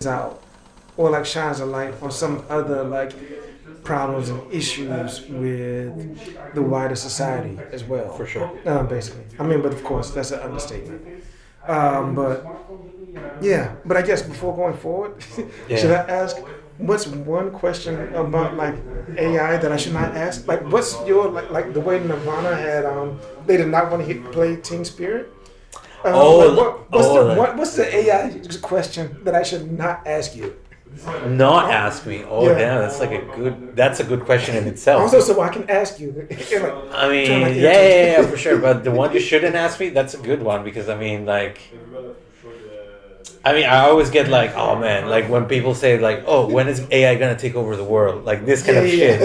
out or like shines a light on some other like problems and issues with the wider society as well. For sure. Basically, I mean, but of course that's an understatement. But yeah, but I guess before going forward, should I ask what's one question about like AI that I should not ask? Like, what's your like the way Nirvana had they did not want to play Team Spirit. What's the AI question that I should not ask you? Not ask me. Oh, Yeah. damn, that's a good question in itself. Also, so I can ask you. I mean, yeah, for sure. But the one you shouldn't ask me, that's a good one because I always get like, oh man, like when people say like, oh, when is AI gonna take over the world? Like this kind of shit,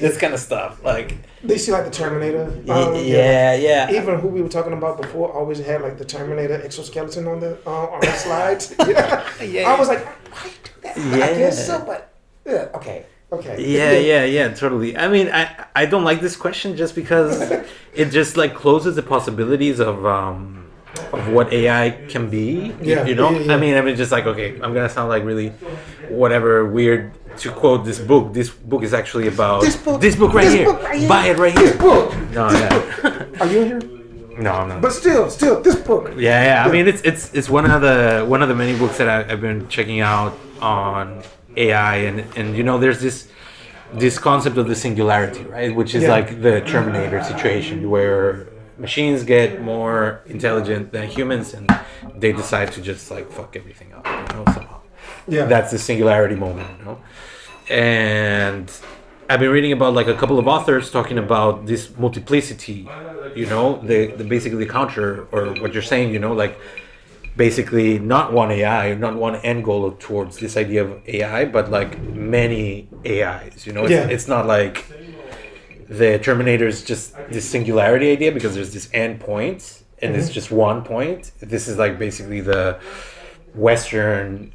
this kind of stuff. Like they see like the Terminator. Yeah. Even who we were talking about before always had like the Terminator exoskeleton on the slides. Yeah. I was like, why do that? Yeah. I guess so, but yeah, okay. Yeah, totally. I mean, I don't like this question just because it just like closes the possibilities of what AI can be. Yeah. I mean, just like, okay, I'm gonna sound like really whatever weird to quote this book. This book is actually about this book right here. Buy it right here. This book. No, yeah. Are you in here? No, I'm not. But still, this book. Yeah. I mean, it's one of the many books that I've been checking out on AI, and there's this concept of the singularity, right? Which is like the Terminator situation where machines get more intelligent than humans and they decide to just like fuck everything up, somehow. Yeah. That's the singularity moment, And I've been reading about like a couple of authors talking about this multiplicity, the basically the counter or what you're saying, like basically not one AI, not one end goal towards this idea of AI, but like many AIs, It's not like the Terminator is just this singularity idea because there's this end point and it's just one point. This is like basically the Western,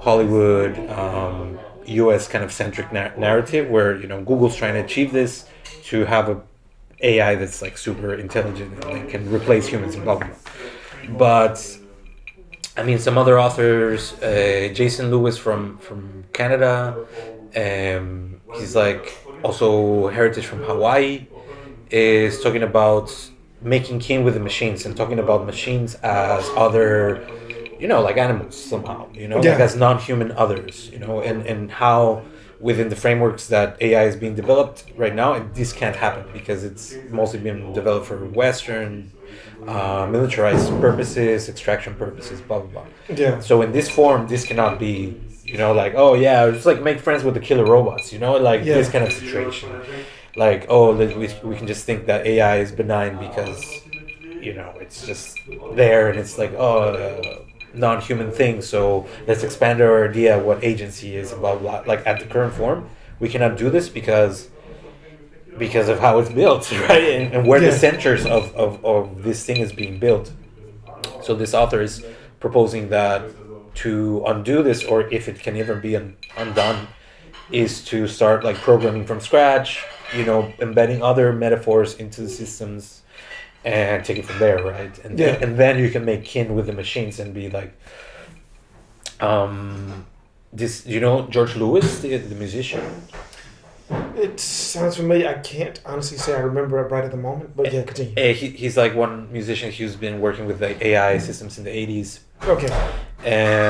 Hollywood, US kind of centric narrative where, Google's trying to achieve this to have a AI that's like super intelligent and like, can replace humans and blah, blah, blah. But I mean, some other authors, Jason Lewis from Canada, he's like also heritage from Hawaii, is talking about making kin with the machines and talking about machines as other, like animals somehow, like as non-human others, and how within the frameworks that AI is being developed right now, this can't happen because it's mostly being developed for Western militarized purposes, extraction purposes, blah, blah, blah. Yeah. So in this form, this cannot be, like, oh yeah, just like make friends with the killer robots, this kind of situation. Like, oh, we can just think that AI is benign because, it's just there and it's like, non-human thing. So let's expand our idea of what agency is, blah, blah. Like at the current form, we cannot do this because of how it's built, right? And where the centers of this thing is being built. So this author is proposing that to undo this, or if it can ever be undone, is to start like programming from scratch, embedding other metaphors into the systems and take it from there, right? And then you can make kin with the machines and be like, this, George Lewis, the musician. It sounds familiar. I can't honestly say I remember it right at the moment, but yeah, continue. He's like one musician who's been working with like AI systems in the 80s. Okay. And